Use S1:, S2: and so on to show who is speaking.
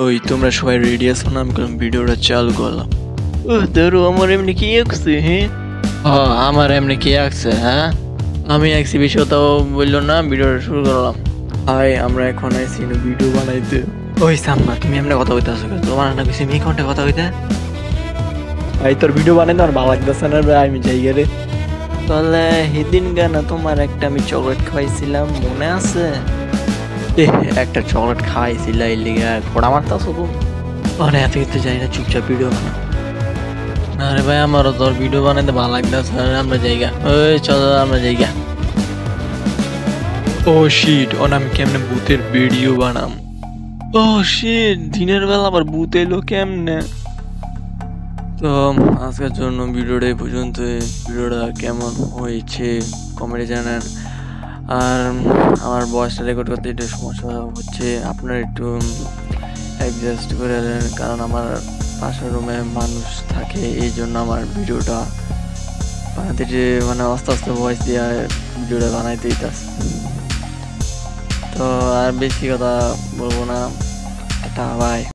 S1: ওই তোমরা সবাই রেডি আছো না? আমি করলাম ভিডিওটা চালু করলাম। ধরো আমার এমনি কি আঁকছে? হ্যাঁ আমার এমনি কি আঁকছে? হ্যাঁ আমি আঁকছি, বেশি কথাও বললো না, ভিডিওটা শুরু করলাম। হাই, আমরা এখন আইছি ভিডিও বানাইতে। ওই সাম্মা, তুমি এমনি কথা কইতে আসো? তোমার না কিছু মেয়ে কোনটা কথা কইতে? ভাই তোর ভিডিও বানাইতে আমার ভালো লাগতেছে না রে, আমি যাই রে। তাহলে সেদিন কেন তোমার একটা আমি চকলেট খাওয়াইছিলাম, মনে আছে? একটা চকলেট খাওয়াইছিল এই লিগে ফোড়া মারতাছো তো? মানে এত কিছু জানি না, চুপচাপ ভিডিও বানাও। আরে ভাই আমারও তোর ভিডিও বানাইতে ভালো লাগতেছে, আমরা জায়গা ওই চলো আমরা জায়গা। ও শিট, আমি কেমনে ভূতের ভিডিও বানাম? ও শিট, দিনের বেলা আবার ভূত এলো কেমনে? তো আজকের জন্য ভিডিওটা এই পর্যন্ত। ভিডিওটা কেমন হয়েছে কমেন্টে জানান। আর আমার ভয়েসটা রেকর্ড করতে একটু সমস্যা হচ্ছে, আপনারা একটু অ্যাডজাস্ট করে নেন, কারণ আমার পাশের রুমে মানুষ থাকে, এই জন্য আমার ভিডিওটা বানাতে মানে আস্তে আস্তে ভয়েস দিয়ে ভিডিওটা বানাইতে দিতেছে। তো আর বেশি কথা বলবো না, এটা বাই।